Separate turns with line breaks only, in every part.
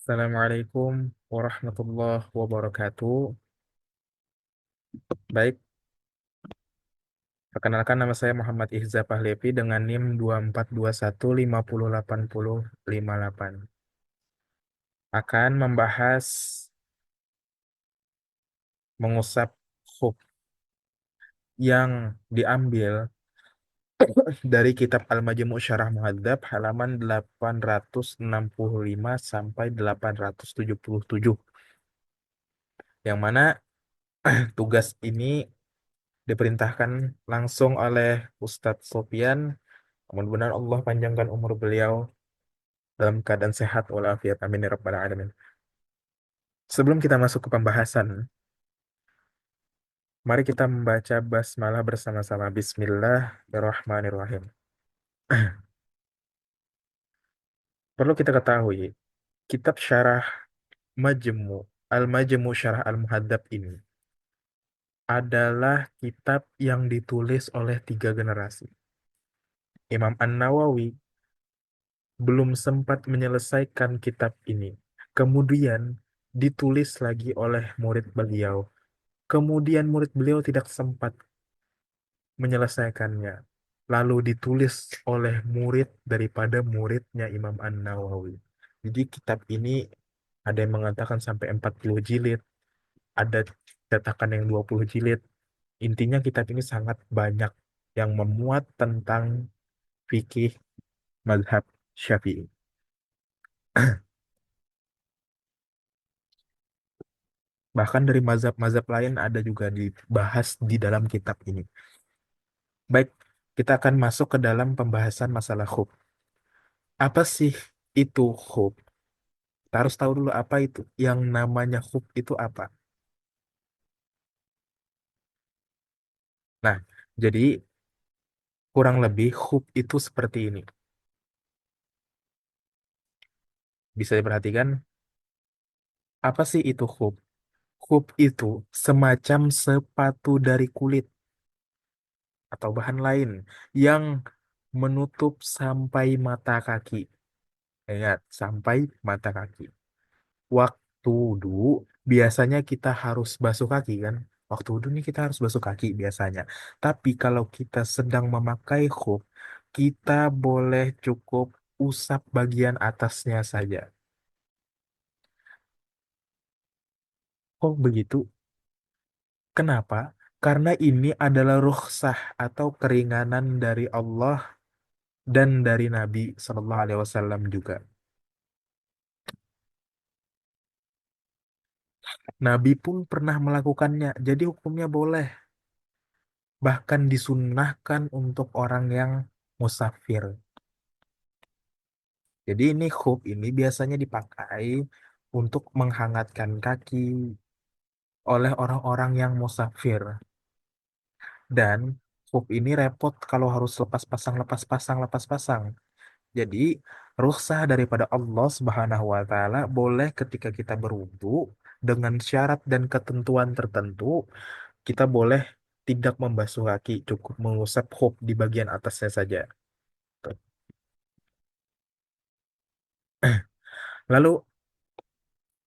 Assalamualaikum warahmatullahi wabarakatuh. Baik, perkenalkan nama saya Muhammad Ihza Pahlevi dengan NIM 2421508058. Akan membahas mengusap hub yang diambil dari kitab Al-Majmu' Syarah Muhadzab halaman 865 sampai 877. Yang mana tugas ini diperintahkan langsung oleh Ustadz Sofyan. Mudah-mudahan Allah panjangkan umur beliau dalam keadaan sehat walafiat. Amin ya rabbal alamin. Sebelum kita masuk ke pembahasan, mari kita membaca basmalah bersama-sama. Bismillahirrahmanirrahim. Perlu kita ketahui, kitab syarah Majmu, Al-Majmu Syarah Al-Muhadzab ini adalah kitab yang ditulis oleh tiga generasi. Imam An-Nawawi belum sempat menyelesaikan kitab ini. Kemudian ditulis lagi oleh murid beliau. Kemudian murid beliau tidak sempat menyelesaikannya. Lalu ditulis oleh murid daripada muridnya Imam An-Nawawi. Jadi kitab ini ada yang mengatakan sampai 40 jilid, ada cetakan yang 20 jilid. Intinya kitab ini sangat banyak yang memuat tentang fikih mazhab Syafi'i. Bahkan dari mazhab-mazhab lain ada juga dibahas di dalam kitab ini. Baik, kita akan masuk ke dalam pembahasan masalah khuf. Apa sih itu khuf? Kita harus tahu dulu apa itu. Yang namanya khuf itu apa. Nah, jadi kurang lebih khuf itu seperti ini. Bisa diperhatikan, apa sih itu khuf? Khuf itu semacam sepatu dari kulit atau bahan lain yang menutup sampai mata kaki. Ingat, sampai mata kaki. Waktu wudhu biasanya kita harus basuh kaki kan? Waktu wudhu nih kita harus basuh kaki biasanya. Tapi kalau kita sedang memakai khuf, kita boleh cukup usap bagian atasnya saja. Oh begitu? Kenapa? Karena ini adalah rukhsah atau keringanan dari Allah dan dari Nabi Shallallahu Alaihi Wasallam juga. Nabi pun pernah melakukannya, jadi hukumnya boleh. Bahkan disunnahkan untuk orang yang musafir. Jadi ini khuf ini biasanya dipakai untuk menghangatkan kaki oleh orang-orang yang musafir. Dan khuf ini repot kalau harus lepas pasang, lepas pasang, lepas pasang. Jadi rukhsah daripada Allah Subhanahu wa taala boleh ketika kita berwudu dengan syarat dan ketentuan tertentu, kita boleh tidak membasuh kaki, cukup mengusap khuf di bagian atasnya saja. Tuh. Lalu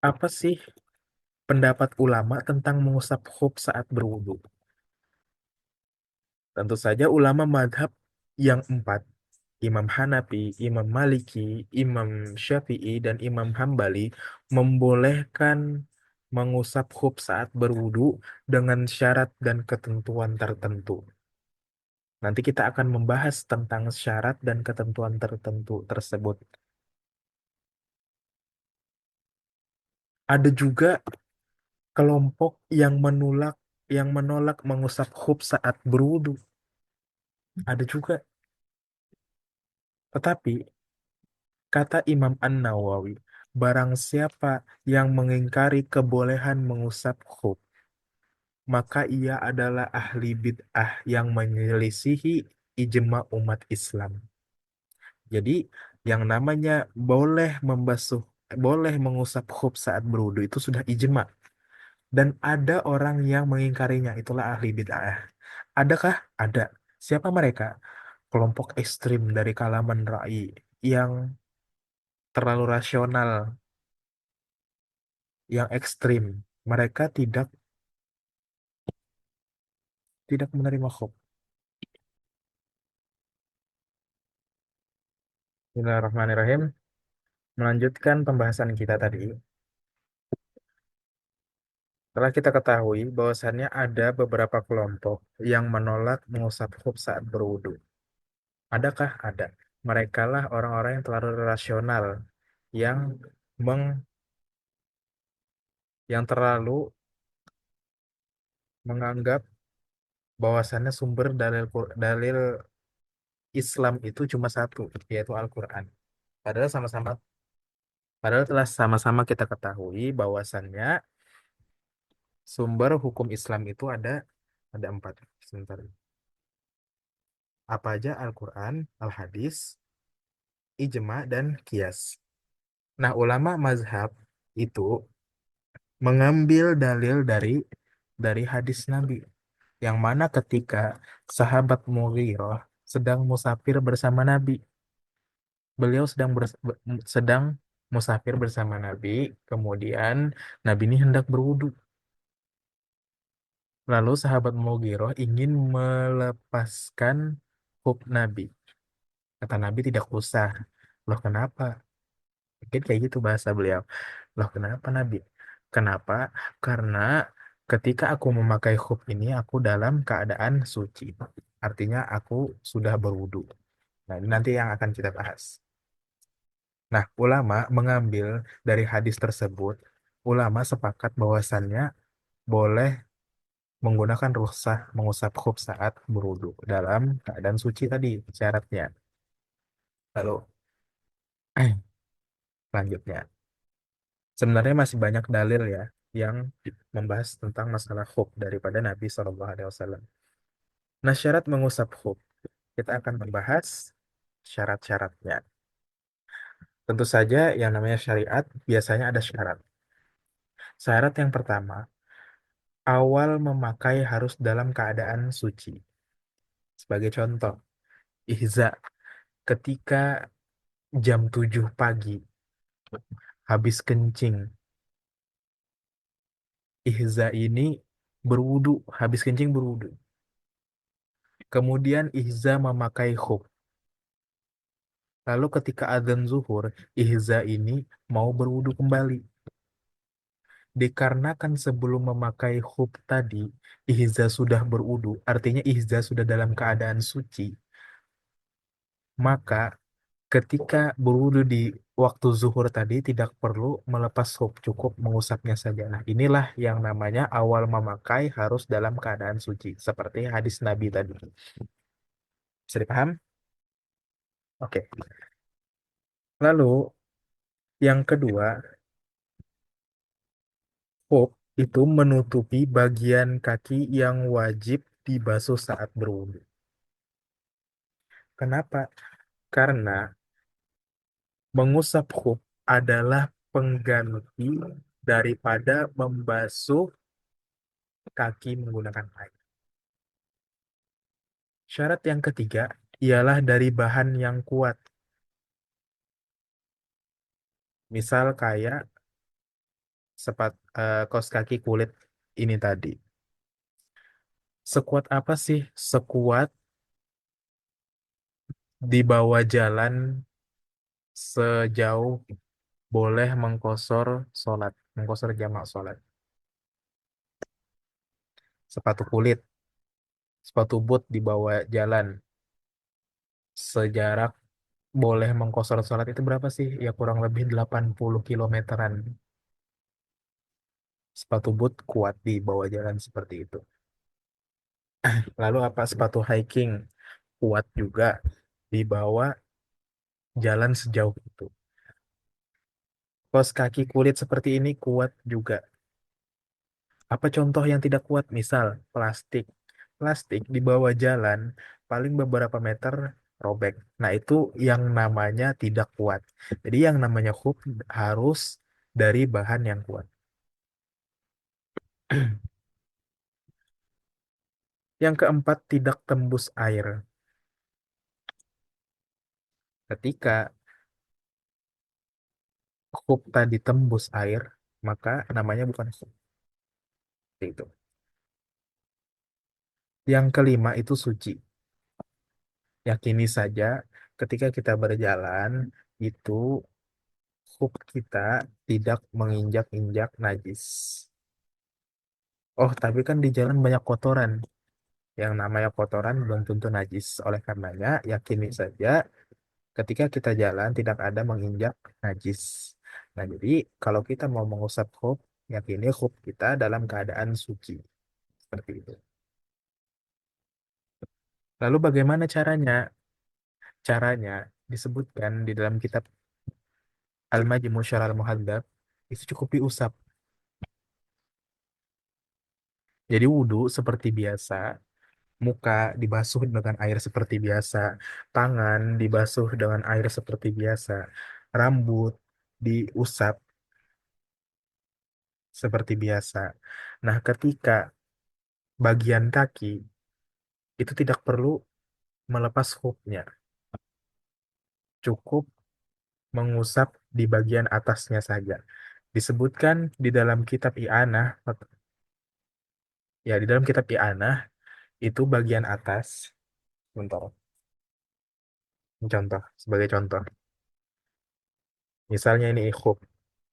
apa sih pendapat ulama tentang mengusap khuf saat berwudu? Tentu saja ulama madhab yang empat, Imam Hanafi, Imam Maliki, Imam Syafi'i, dan Imam Hambali membolehkan mengusap khuf saat berwudu dengan syarat dan ketentuan tertentu. Nanti kita akan membahas tentang syarat dan ketentuan tertentu tersebut. Ada juga kelompok yang menolak mengusap khuf saat berwudu. Ada juga. Tetapi kata Imam An-Nawawi, barang siapa yang mengingkari kebolehan mengusap khuf, maka ia adalah ahli bid'ah yang menyelisihi ijma umat Islam. Jadi, yang namanya boleh membasuh, boleh mengusap khuf saat berwudu itu sudah ijma. Dan ada orang yang mengingkarinya, itulah ahli bid'ah. Adakah? Ada. Siapa mereka? Kelompok ekstrim dari kalangan ra'i yang terlalu rasional yang ekstrim. Mereka tidak menerima khuf. Bismillahirrahmanirrahim. Melanjutkan pembahasan kita tadi. Setelah kita ketahui bahwasannya ada beberapa kelompok yang menolak mengusap khuf saat berwudu. Adakah? Ada. Mereka lah orang-orang yang terlalu rasional, yang meng, yang terlalu menganggap bahwasannya sumber dalil Islam itu cuma satu, yaitu Al-Quran. Padahal sama-sama, padahal telah sama-sama kita ketahui bahwasannya sumber hukum Islam itu ada empat. Sebentar. Apa aja? Al-Quran, Al-Hadis, Ijma, dan Qiyas. Nah, ulama mazhab itu mengambil dalil dari hadis Nabi, yang mana ketika sahabat Mughirah sedang musafir bersama Nabi. Beliau sedang musafir bersama Nabi, kemudian Nabi ini hendak berwudu. Lalu sahabat Mughirah ingin melepaskan hub Nabi. Kata Nabi tidak usah. Loh kenapa? Mungkin kayak gitu bahasa beliau. Loh kenapa Nabi? Kenapa? Karena ketika aku memakai hub ini, aku dalam keadaan suci. Artinya aku sudah berwudu. Nah, ini nanti yang akan kita bahas. Nah, ulama mengambil dari hadis tersebut, ulama sepakat bahwasannya boleh menggunakan rukhsah mengusap khuf saat berwudu dalam keadaan suci tadi syaratnya. Lalu selanjutnya, sebenarnya masih banyak dalil ya yang membahas tentang masalah khuf daripada Nabi SAW. Nah, syarat mengusap khuf, kita akan membahas syarat-syaratnya. Tentu saja yang namanya syariat biasanya ada syarat. Syarat yang pertama, awal memakai harus dalam keadaan suci. Sebagai contoh, ihza ketika jam 7 pagi habis kencing. Ihza ini berwudu, habis kencing berwudu. Kemudian ihza memakai khuf. Lalu ketika adzan zuhur, ihza ini mau berwudu kembali. Dikarenakan sebelum memakai khuf tadi, ihza sudah berwudu, artinya ihza sudah dalam keadaan suci, maka ketika berwudu di waktu zuhur tadi tidak perlu melepas khuf, cukup mengusapnya saja. Nah, inilah yang namanya awal memakai harus dalam keadaan suci, seperti hadis Nabi tadi. Bisa dipaham? Oke. Lalu yang kedua, khuf itu menutupi bagian kaki yang wajib dibasuh saat berwudu. Kenapa? Karena mengusap khuf adalah pengganti daripada membasuh kaki menggunakan air. Syarat yang ketiga ialah dari bahan yang kuat. Misal kayak kaos kaki kulit ini tadi. Sekuat apa sih? Sekuat di bawah jalan sejauh boleh mengkosor jamak sholat. Sepatu kulit, sepatu boot di bawah jalan sejarak boleh mengkosor sholat itu berapa sih? Ya kurang lebih 80 kilometeran. Sepatu boot kuat di bawah jalan seperti itu. Lalu apa sepatu hiking kuat juga di bawah jalan sejauh itu. Kaos kaki kulit seperti ini kuat juga. Apa contoh yang tidak kuat? Misal plastik. Plastik di bawah jalan paling beberapa meter robek. Nah, itu yang namanya tidak kuat. Jadi yang namanya khuf harus dari bahan yang kuat. Yang keempat, tidak tembus air. Ketika khuf tadi tembus air, maka namanya bukan khuf. Itu. Yang kelima itu suci. Yakini saja ketika kita berjalan itu khuf kita tidak menginjak-injak najis. Oh, tapi kan di jalan banyak kotoran. Yang namanya kotoran belum tentu najis. Oleh karenanya, yakini saja ketika kita jalan tidak ada menginjak najis. Nah, jadi kalau kita mau mengusap khuf, yakini khuf kita dalam keadaan suci. Seperti itu. Lalu bagaimana caranya? Caranya disebutkan di dalam kitab Al-Majmu' Syarah Al-Muhadzab, itu cukup diusap. Jadi wudhu seperti biasa, muka dibasuh dengan air seperti biasa, tangan dibasuh dengan air seperti biasa, rambut diusap seperti biasa. Nah, ketika bagian kaki itu tidak perlu melepas hooknya, cukup mengusap di bagian atasnya saja. Disebutkan di dalam kitab I'anah, ya di dalam kitab I'anah itu bagian atas, bentar, contoh, sebagai contoh. Misalnya ini ikhub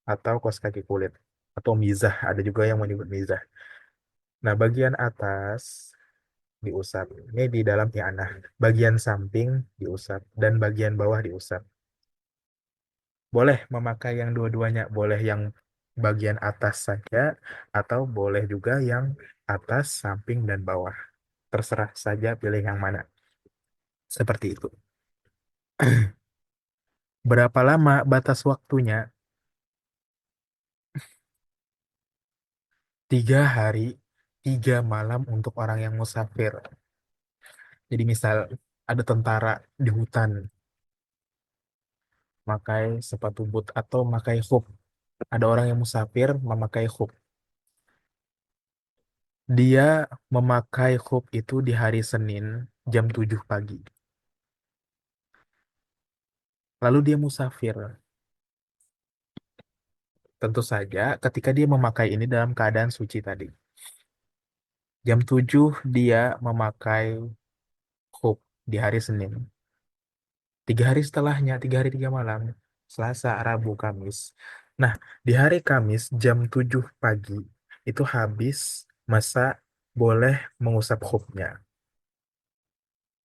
atau kaos kaki kulit atau mizah, ada juga yang menyebut mizah. Nah, bagian atas diusap. Ini di dalam i'anah. Bagian samping diusap dan bagian bawah diusap. Boleh memakai yang dua-duanya, boleh yang bagian atas saja atau boleh juga yang atas, samping dan bawah. Terserah saja pilih yang mana. Seperti itu. Berapa lama batas waktunya? 3 hari, 3 malam untuk orang yang musafir. Jadi misal ada tentara di hutan, pakai sepatu boot atau memakai khuf. Ada orang yang musafir memakai khuf. Dia memakai khuf itu di hari Senin jam 7 pagi. Lalu dia musafir. Tentu saja ketika dia memakai ini dalam keadaan suci tadi. Jam 7 dia memakai khuf di hari Senin. 3 hari setelahnya, 3 hari 3 malam. Selasa, Rabu, Kamis. Nah, di hari Kamis jam 7 pagi itu habis masa boleh mengusap khufnya.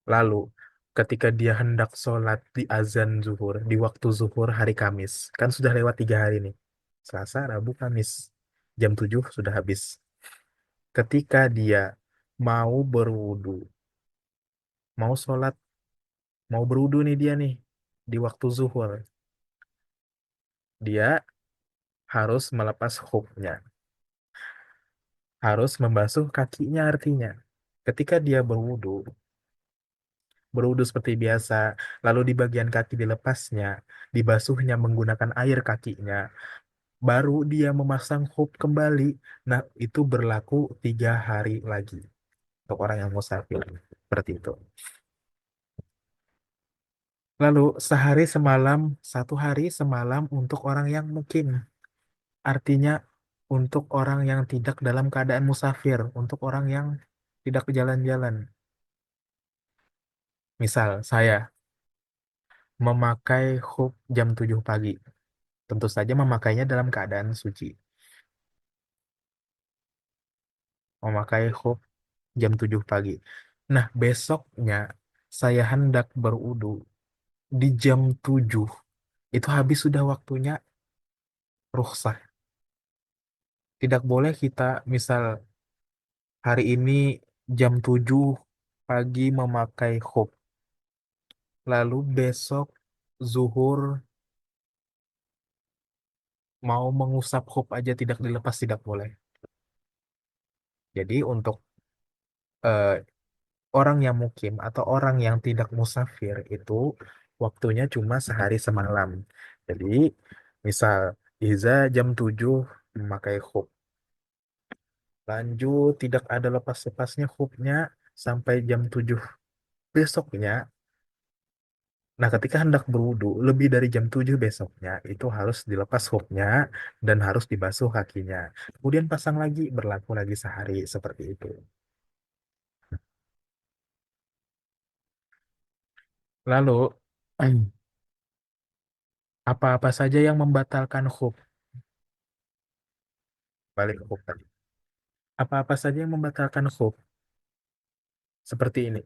Lalu, ketika dia hendak sholat di azan zuhur, di waktu zuhur hari Kamis, kan sudah lewat 3 hari nih. Selasa, Rabu, Kamis. Jam 7 sudah habis. Ketika dia mau berwudu, mau sholat, mau berwudu nih dia nih, di waktu zuhur, dia harus melepas khufnya, harus membasuh kakinya artinya. Ketika dia berwudu, berwudu seperti biasa, lalu di bagian kaki dilepasnya, dibasuhnya menggunakan air kakinya, baru dia memasang khuf kembali. Nah, itu berlaku 3 hari lagi untuk orang yang musafir. Seperti itu. Lalu sehari semalam, 1 hari 1 malam untuk orang yang mukim. Artinya untuk orang yang tidak dalam keadaan musafir, untuk orang yang tidak jalan-jalan. Misal saya memakai khuf jam 7 pagi. Tentu saja memakainya dalam keadaan suci. Memakai khuf jam 7 pagi. Nah, besoknya saya hendak berwudu di jam 7. Itu habis sudah waktunya rukhsah. Tidak boleh kita misal hari ini jam 7 pagi memakai khuf. Lalu besok zuhur mau mengusap khuf aja tidak dilepas, tidak boleh. Jadi untuk eh, orang yang mukim atau orang yang tidak musafir itu waktunya cuma sehari semalam. Jadi misal Iza jam 7 memakai khuf. Lanjut tidak ada lepas-lepasnya khufnya sampai jam 7 besoknya. Nah, ketika hendak berwudu, lebih dari jam 7 besoknya, itu harus dilepas huknya dan harus dibasuh kakinya. Kemudian pasang lagi, berlaku lagi sehari seperti itu. Lalu, apa-apa saja yang membatalkan huk? Balik huk tadi. Apa-apa saja yang membatalkan huk? Seperti ini.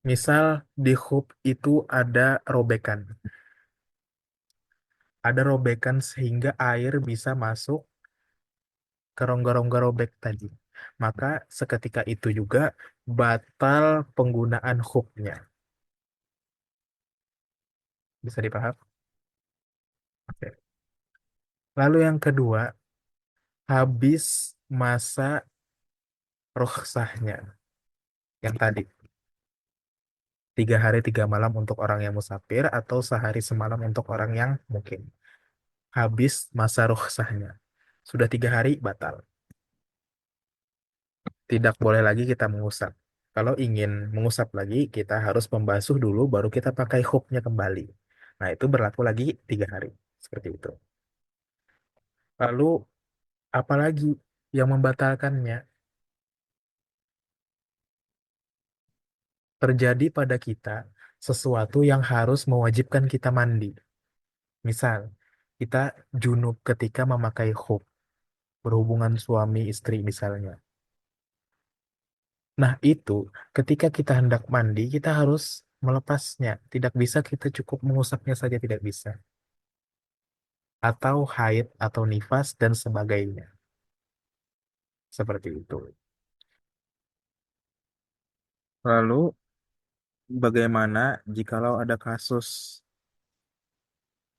Misal di hub itu ada robekan. Ada robekan sehingga air bisa masuk ke rongga-rongga robek tadi. Maka seketika itu juga batal penggunaan hubnya. Bisa dipaham? Oke. Lalu yang kedua, habis masa rukhsahnya. Yang tadi, 3 hari 3 malam untuk orang yang musafir atau sehari semalam untuk orang yang mungkin. Habis masa rukhsahnya. Sudah 3 hari, batal. Tidak boleh lagi kita mengusap. Kalau ingin mengusap lagi, kita harus membasuh dulu, baru kita pakai hooknya kembali. Nah, itu berlaku lagi 3 hari. Seperti itu. Lalu, apalagi yang membatalkannya? Terjadi pada kita sesuatu yang harus mewajibkan kita mandi. Misal, kita junub ketika memakai hook, berhubungan suami istri misalnya. Nah, itu ketika kita hendak mandi, kita harus melepasnya. Tidak bisa kita cukup mengusapnya saja, tidak bisa. Atau haid atau nifas dan sebagainya. Seperti itu. Lalu bagaimana jikalau ada kasus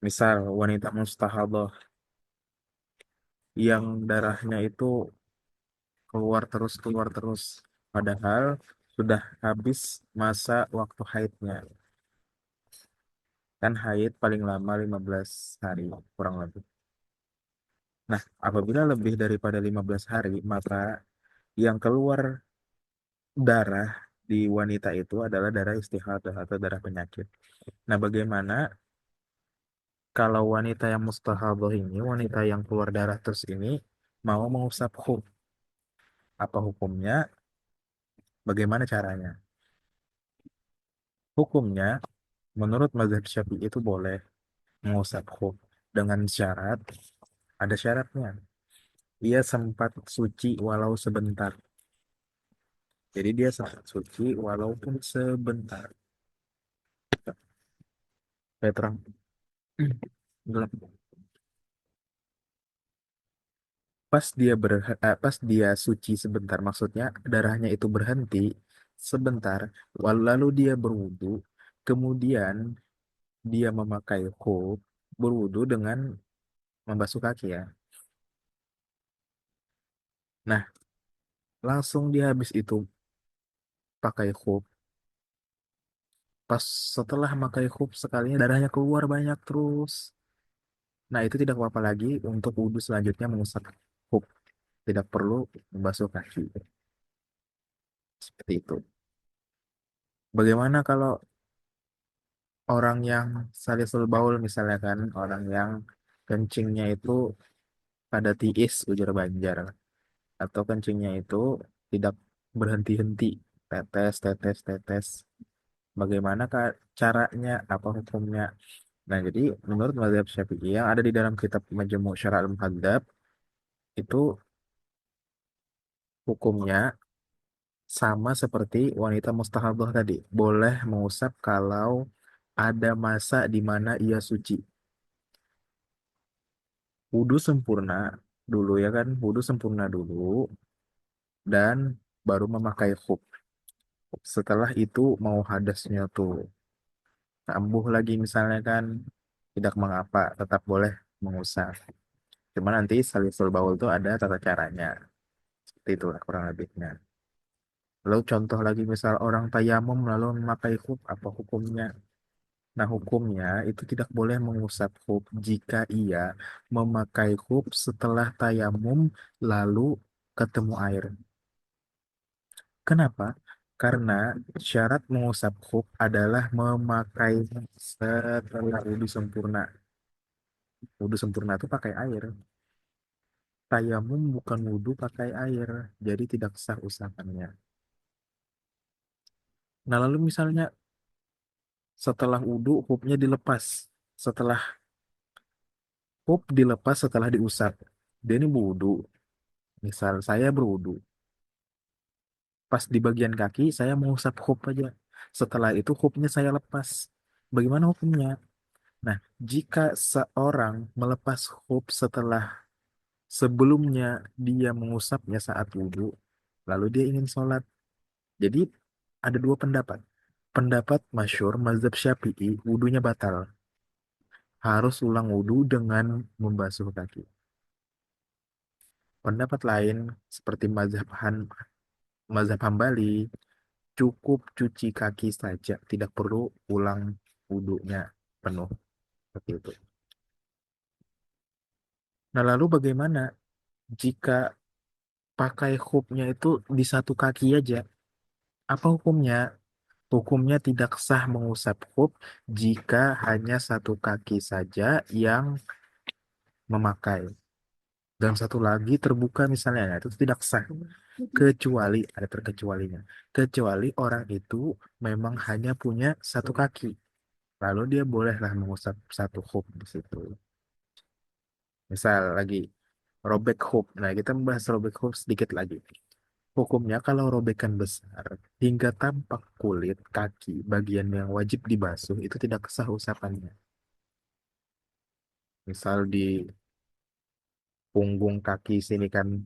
misal wanita mustahadah yang darahnya itu keluar terus padahal sudah habis masa waktu haidnya. Kan haid paling lama 15 hari kurang lebih. Nah, apabila lebih daripada 15 hari, maka yang keluar darah di wanita itu adalah darah istihadah atau darah penyakit. Nah, bagaimana kalau wanita yang mustahadah ini, wanita yang keluar darah terus ini, mau mengusap huk? Apa hukumnya? Bagaimana caranya? Hukumnya, menurut mazhab Syafi'i itu boleh mengusap huk dengan syarat, ada syaratnya. Ia sempat suci walau sebentar. Jadi dia sempat suci walaupun sebentar. Kayak terang. Gelap. Pas dia suci sebentar, maksudnya darahnya itu berhenti sebentar, lalu dia berwudu, kemudian dia memakai khuf, berwudu dengan membasuh kaki ya. Nah, langsung dia habis itu pakai khuf, pas setelah pakai khuf sekalinya darahnya keluar banyak terus. Nah, itu tidak apa-apa lagi untuk wudhu selanjutnya mengusap khuf, tidak perlu membasuh kaki. Seperti itu. Bagaimana kalau orang yang salisul baul misalnya kan, orang yang kencingnya itu pada tiis ujar Banjar, atau kencingnya itu tidak berhenti-henti, tetes tetes tetes, bagaimana caranya, apa hukumnya? Nah, jadi menurut mazhab Syafi'i yang ada di dalam kitab Majmu' Syara' al-Muhadzab itu hukumnya sama seperti wanita mustahadah tadi, boleh mengusap kalau ada masa di mana ia suci. Wudhu sempurna dulu ya kan, wudhu sempurna dulu dan baru memakai khuf. Setelah itu mau hadasnya tuh kambuh lagi misalnya kan, tidak mengapa, tetap boleh mengusap. Cuma nanti salisul baul tuh ada tata caranya. Seperti itulah kurang lebihnya. Lalu contoh lagi misal orang tayamum lalu memakai khuf, apa hukumnya? Nah, hukumnya itu tidak boleh mengusap khuf jika ia memakai khuf setelah tayamum lalu ketemu air. Kenapa? Karena syarat mengusap khuf adalah memakai setelah wudhu sempurna. Wudhu sempurna itu pakai air. Tayamum bukan wudhu pakai air, jadi tidak sah usapannya. Nah lalu misalnya setelah wudhu khufnya dilepas. Setelah khuf dilepas setelah diusap. Dia ini wudhu. Misal saya berwudhu. Pas di bagian kaki saya mengusap khuf aja. Setelah itu khufnya saya lepas. Bagaimana hukumnya? Nah, jika seorang melepas khuf setelah sebelumnya dia mengusapnya saat wudhu, lalu dia ingin sholat. Jadi ada dua pendapat. Pendapat masyhur mazhab Syafi'i, wudhunya batal. Harus ulang wudhu dengan membasuh kaki. Pendapat lain seperti mazhab Hambali, cukup cuci kaki saja, tidak perlu ulang wudhunya penuh. Seperti itu. Nah, lalu bagaimana jika pakai khufnya itu di satu kaki aja? Apa hukumnya? Hukumnya tidak sah mengusap khuf jika hanya satu kaki saja yang memakai. Dan satu lagi terbuka misalnya, nah, itu tidak sah. Kecuali, ada terkecualinya. Kecuali orang itu memang hanya punya satu kaki. Lalu dia bolehlah mengusap satu khuf di situ. Misal lagi robek khuf. Nah, kita membahas robek khuf sedikit lagi. Hukumnya kalau robekan besar hingga tampak kulit kaki bagian yang wajib dibasuh itu tidak sah usapannya. Misal di punggung kaki sini kan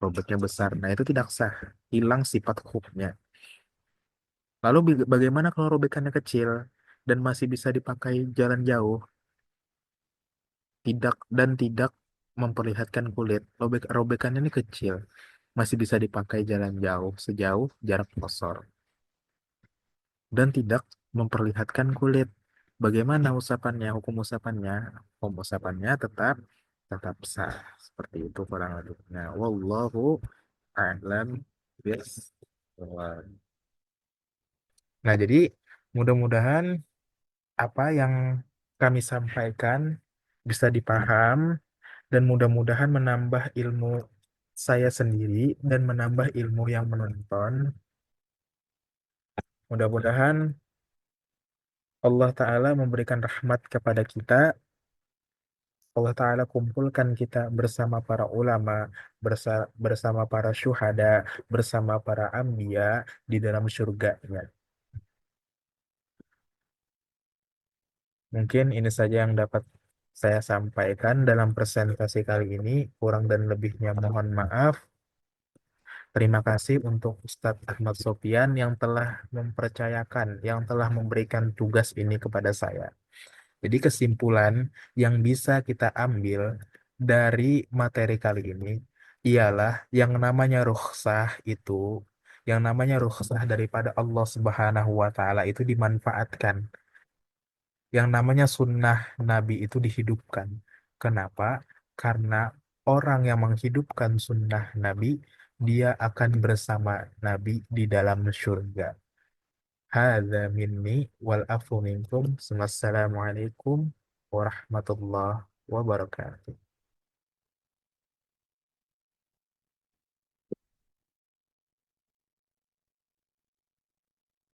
robeknya besar. Nah itu tidak sah. Hilang sifat khufnya. Lalu bagaimana kalau robekannya kecil dan masih bisa dipakai jalan jauh, tidak dan tidak memperlihatkan kulit. Robekannya ini kecil, masih bisa dipakai jalan jauh sejauh jarak kosor dan tidak memperlihatkan kulit. Bagaimana usapannya? Hukum usapannya? Hukum usapannya tetap tetap sah. Seperti itu kurang lebihnya. Wallahu a'lam bishawab. Nah, jadi mudah-mudahan apa yang kami sampaikan bisa dipaham dan mudah-mudahan menambah ilmu saya sendiri dan menambah ilmu yang menonton. Mudah-mudahan Allah Ta'ala memberikan rahmat kepada kita. Allah Ta'ala kumpulkan kita bersama para ulama, bersama para syuhada, bersama para anbiya di dalam surganya. Mungkin ini saja yang dapat saya sampaikan dalam presentasi kali ini. Kurang dan lebihnya mohon maaf. Terima kasih untuk Ustadz Ahmad Sofyan yang telah mempercayakan, yang telah memberikan tugas ini kepada saya. Jadi kesimpulan yang bisa kita ambil dari materi kali ini ialah yang namanya rukhsah daripada Allah Subhanahu wa taala itu dimanfaatkan. Yang namanya sunnah Nabi itu dihidupkan. Kenapa? Karena orang yang menghidupkan sunnah Nabi, dia akan bersama Nabi di dalam surga. Hadza minni wal afu minkum. Wassalamualaikum warahmatullahi wabarakatuh.